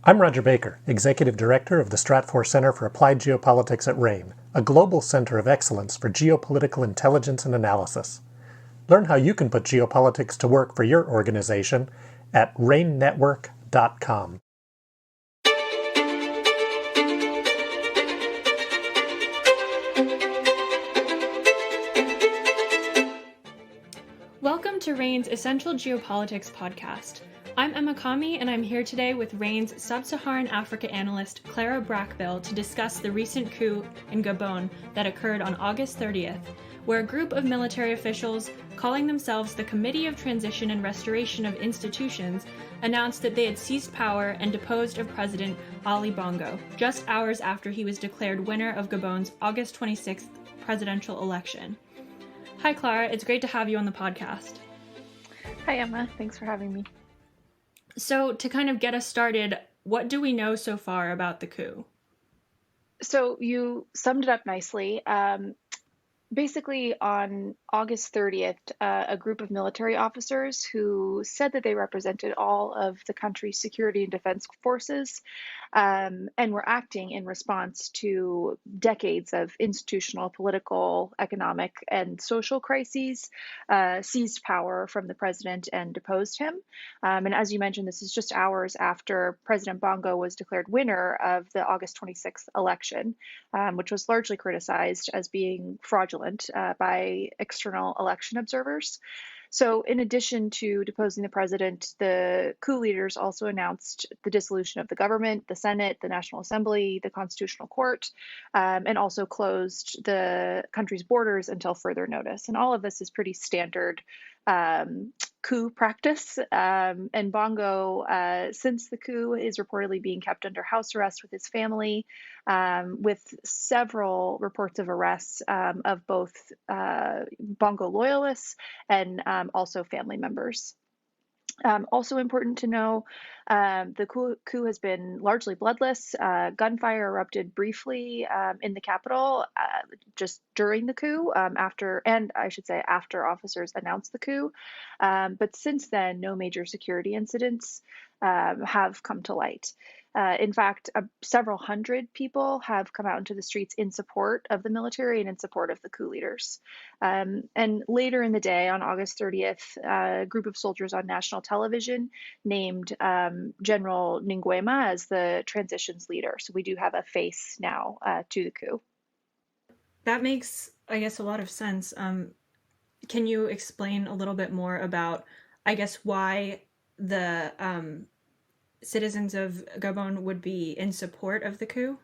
I'm Roger Baker, Executive Director of the Stratfor Center for Applied Geopolitics at RANE, a global center of excellence for geopolitical intelligence and analysis. Learn how you can put geopolitics to work for your organization at ranenetwork.com. Welcome to RANE's Essential Geopolitics podcast. I'm Emma Kami, and I'm here today with RANE's Sub-Saharan Africa analyst, Clara Brackbill, to discuss the recent coup in Gabon that occurred on August 30th, where a group of military officials, calling themselves the Committee of Transition and Restoration of Institutions, announced that they had seized power and deposed of President Ali Bongo, just hours after he was declared winner of Gabon's August 26th presidential election. Hi, Clara. It's great to have you on the podcast. Hi, Emma. Thanks for having me. So, to kind of get us started, what do we know so far about the coup? So you summed it up nicely. Basically, on August 30th, a group of military officers who said that they represented all of the country's security and defense forces and were acting in response to decades of institutional, political, economic, and social crises, seized power from the president and deposed him. And as you mentioned, this is just hours after President Bongo was declared winner of the August 26th election, which was largely criticized as being fraudulent by external election observers. So in addition to deposing the president, the coup leaders also announced the dissolution of the government, the Senate, the National Assembly, the Constitutional Court, and also closed the country's borders until further notice. And all of this is pretty standard coup practice. And Bongo, since the coup, is reportedly being kept under house arrest with his family, with several reports of arrests of both Bongo loyalists and also family members. Also important to know, the coup has been largely bloodless. Gunfire erupted briefly in the capital just during the coup, after officers announced the coup. But since then, no major security incidents have come to light. In fact, several hundred people have come out into the streets in support of the military and in support of the coup leaders. And later in the day, on August 30th, a group of soldiers on national television named General Nguema as the transitions leader. So we do have a face now to the coup. That makes, I guess, a lot of sense. Can you explain a little bit more about, I guess, why the citizens of Gabon would be in support of the coup?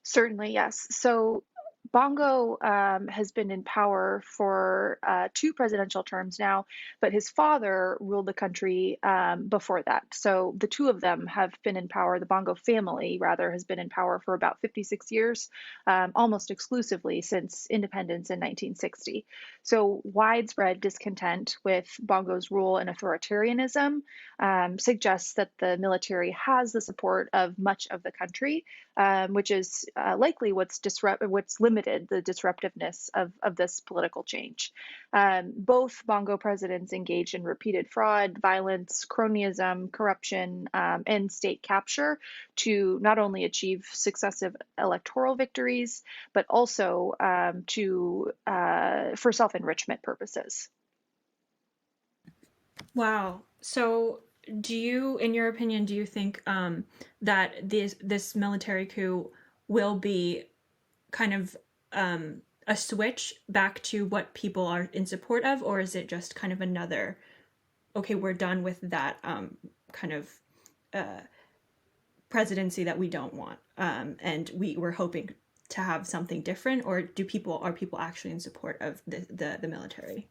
Certainly, yes. So Bongo has been in power for 2 presidential terms now, but his father ruled the country before that. So the two of them have been in power. The Bongo family, rather, has been in power for about 56 years, almost exclusively since independence in 1960. So widespread discontent with Bongo's rule and authoritarianism suggests that the military has the support of much of the country, which is likely what's limited the disruptiveness of this political change. Both Bongo presidents engaged in repeated fraud, violence, cronyism, corruption, and state capture to not only achieve successive electoral victories, but also for self-enrichment purposes. Wow. So in your opinion, do you think that this military coup will be kind of a switch back to what people are in support of, or is it just kind of another, okay, we're done with that kind of presidency that we don't want, and we're hoping to have something different, or are people actually in support of the military?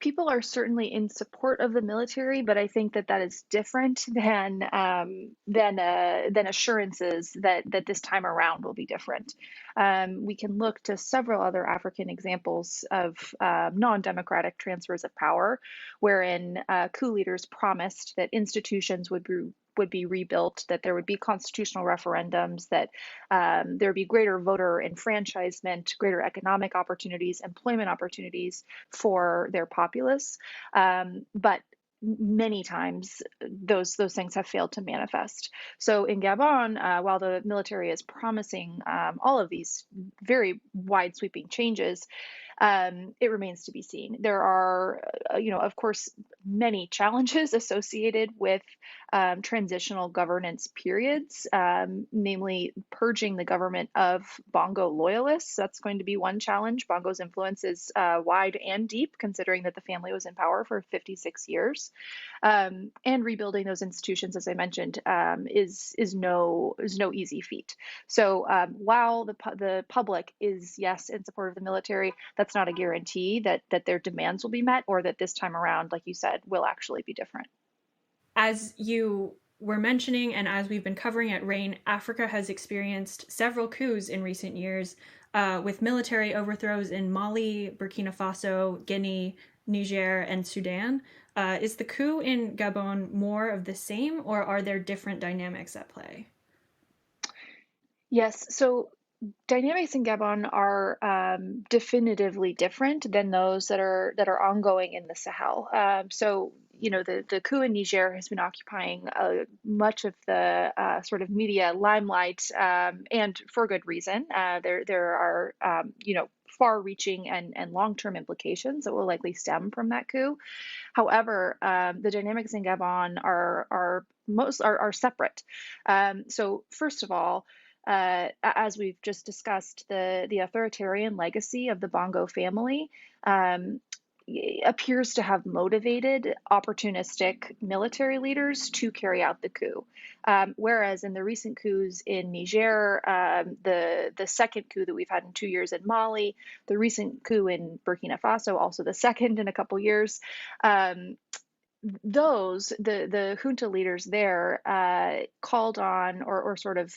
People are certainly in support of the military, but I think that is different than assurances that this time around will be different. We can look to several other African examples of non-democratic transfers of power, wherein coup leaders promised that institutions would be rebuilt, that there would be constitutional referendums, that there would be greater voter enfranchisement, greater economic opportunities, employment opportunities for their populace. But many times those things have failed to manifest. So in Gabon, while the military is promising all of these very wide sweeping changes, it remains to be seen. There are, of course, many challenges associated with transitional governance periods, namely purging the government of Bongo loyalists. That's going to be one challenge. Bongo's influence is wide and deep, considering that the family was in power for 56 years. And rebuilding those institutions, as I mentioned, is no easy feat. So while the public is, yes, in support of the military, that's not a guarantee that their demands will be met, or that this time around, like you said, will actually be different. As you were mentioning, and as we've been covering at RANE, Africa has experienced several coups in recent years, with military overthrows in Mali, Burkina Faso, Guinea, Niger, and Sudan. Is the coup in Gabon more of the same, or are there different dynamics at play? Yes, so dynamics in Gabon are definitively different than those that are ongoing in the Sahel. So the coup in Niger has been occupying much of the sort of media limelight, and for good reason. There are far-reaching and long-term implications that will likely stem from that coup. However, the dynamics in Gabon are separate. So first of all, as we've just discussed, the authoritarian legacy of the Bongo family appears to have motivated opportunistic military leaders to carry out the coup. Whereas in the recent coups in Niger, the second coup that we've had in 2 years in Mali, the recent coup in Burkina Faso, also the second in a couple years, the junta leaders there called on, or sort of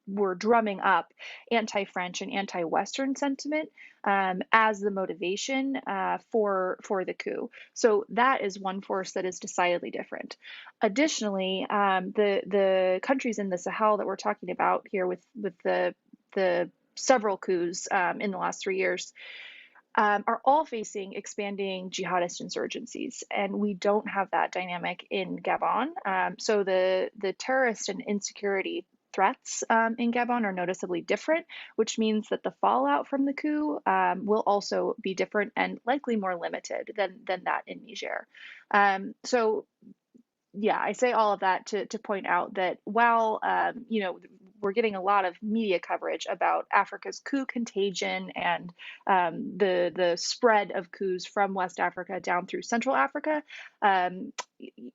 were drumming up anti-French and anti-Western sentiment as the motivation for the coup. So that is one force that is decidedly different. Additionally, the countries in the Sahel that we're talking about here, with the several coups in the last 3 years, are all facing expanding jihadist insurgencies, and we don't have that dynamic in Gabon. So the terrorist and insecurity threats in Gabon are noticeably different, which means that the fallout from the coup will also be different and likely more limited than that in Niger. So yeah, I say all of that to point out that while we're getting a lot of media coverage about Africa's coup contagion and the spread of coups from West Africa down through Central Africa,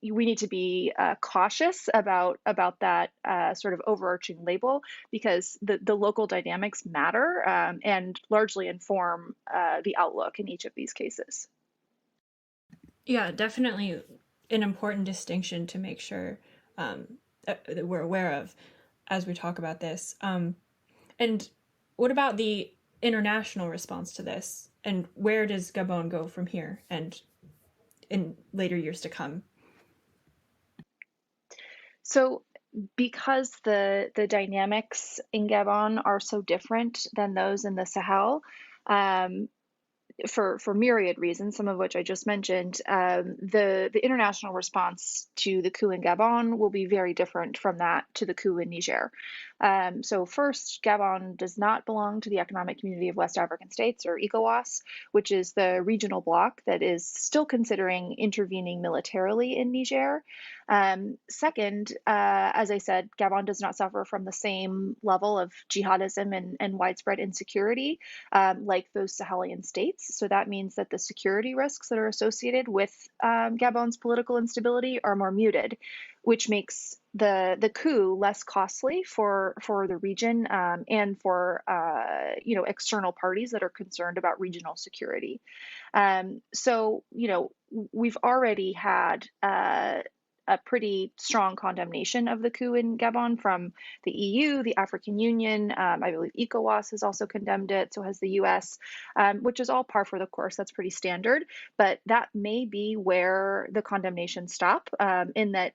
we need to be cautious about that sort of overarching label, because the local dynamics matter and largely inform the outlook in each of these cases. Yeah, definitely an important distinction to make sure that we're aware of as we talk about this. And what about the international response to this? And where does Gabon go from here and in later years to come? So because the dynamics in Gabon are so different than those in the Sahel, for myriad reasons, some of which I just mentioned, the international response to the coup in Gabon will be very different from that to the coup in Niger. So first, Gabon does not belong to the Economic Community of West African States, or ECOWAS, which is the regional bloc that is still considering intervening militarily in Niger. Second, as I said, Gabon does not suffer from the same level of jihadism and widespread insecurity like those Sahelian states. So that means that the security risks that are associated with Gabon's political instability are more muted, which makes the coup less costly for the region and for external parties that are concerned about regional security. So we've already had a pretty strong condemnation of the coup in Gabon from the EU, the African Union. I believe ECOWAS has also condemned it, so has the US, which is all par for the course. That's pretty standard. But that may be where the condemnations stop, in that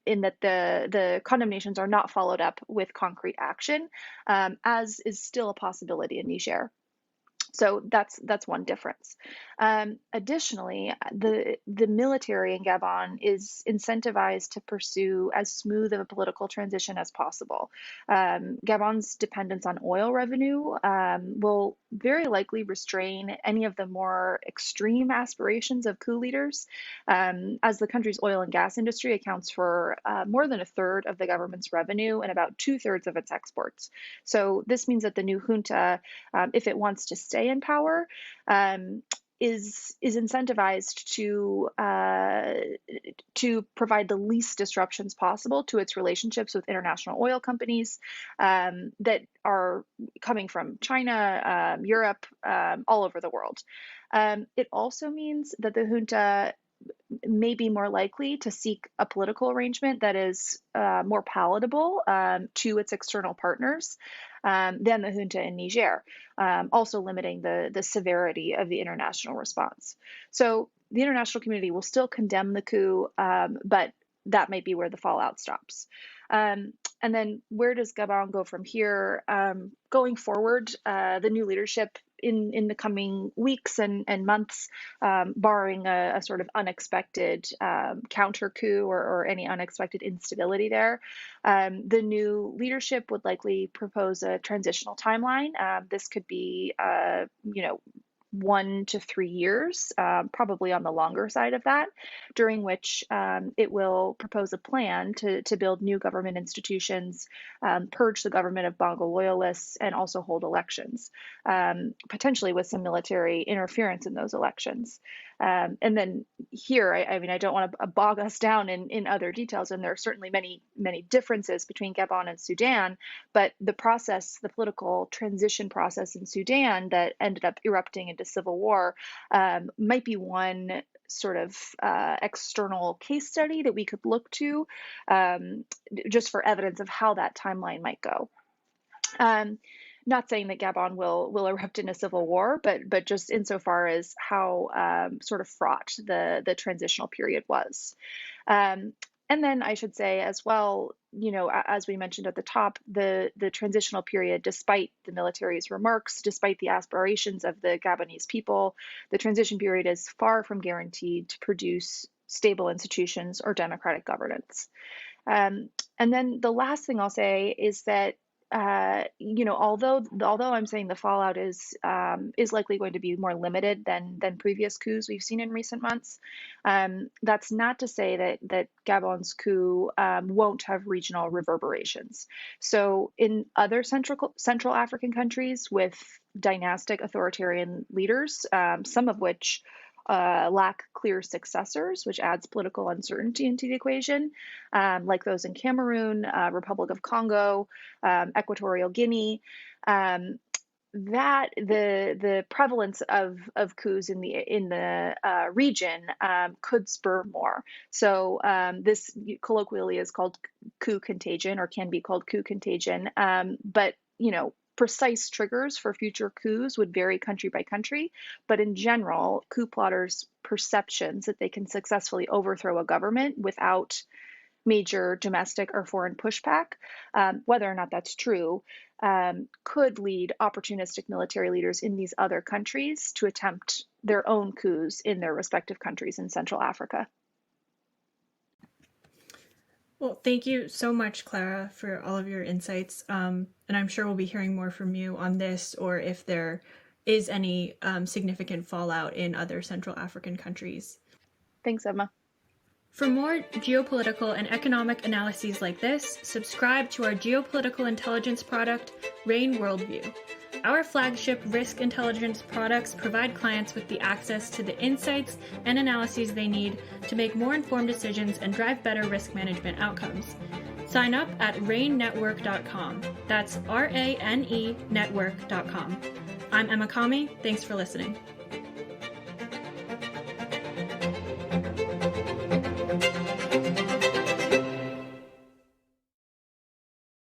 the condemnations are not followed up with concrete action, as is still a possibility in Niger. So that's one difference. Additionally, the military in Gabon is incentivized to pursue as smooth of a political transition as possible. Gabon's dependence on oil revenue will very likely restrain any of the more extreme aspirations of coup leaders, as the country's oil and gas industry accounts for more than a third of the government's revenue and about 2/3 of its exports. So this means that the new junta, if it wants to stay in power, is incentivized to provide the least disruptions possible to its relationships with international oil companies that are coming from China, Europe, all over the world. It also means that the junta may be more likely to seek a political arrangement that is more palatable to its external partners than the junta in Niger, also limiting the severity of the international response. So the international community will still condemn the coup, but that might be where the fallout stops. And then where does Gabon go from here? Going forward, the new leadership in the coming weeks and months, barring a sort of unexpected counter coup or any unexpected instability there, the new leadership would likely propose a transitional timeline. This could be, 1 to 3 years, probably on the longer side of that, during which it will propose a plan to build new government institutions, purge the government of Bongo loyalists, and also hold elections, potentially with some military interference in those elections. And then here, I don't want to bog us down in other details, and there are certainly many differences between Gabon and Sudan, but the political transition process in Sudan that ended up erupting into civil war might be one sort of external case study that we could look to just for evidence of how that timeline might go. Not saying that Gabon will erupt in a civil war, but just insofar as how sort of fraught the transitional period was. And then I should say as well, as we mentioned at the top, the transitional period, despite the military's remarks, despite the aspirations of the Gabonese people, the transition period is far from guaranteed to produce stable institutions or democratic governance. And then the last thing I'll say is that although I'm saying the fallout is likely going to be more limited than previous coups we've seen in recent months, that's not to say that Gabon's coup won't have regional reverberations. So in other Central African countries with dynastic authoritarian leaders, some of which lack clear successors, which adds political uncertainty into the equation, like those in Cameroon, Republic of Congo, Equatorial Guinea. That the prevalence of coups in the region could spur more. So this colloquially is called coup contagion, or can be called coup contagion. But precise triggers for future coups would vary country by country, but in general, coup plotters' perceptions that they can successfully overthrow a government without major domestic or foreign pushback, whether or not that's true, could lead opportunistic military leaders in these other countries to attempt their own coups in their respective countries in Central Africa. Well, thank you so much, Clara, for all of your insights. And I'm sure we'll be hearing more from you on this, or if there is any significant fallout in other Central African countries. Thanks, Emma. For more geopolitical and economic analyses like this, subscribe to our geopolitical intelligence product, RANE Worldview. Our flagship risk intelligence products provide clients with the access to the insights and analyses they need to make more informed decisions and drive better risk management outcomes. Sign up at ranenetwork.com. That's RANE network.com. I'm Emma Kami. Thanks for listening.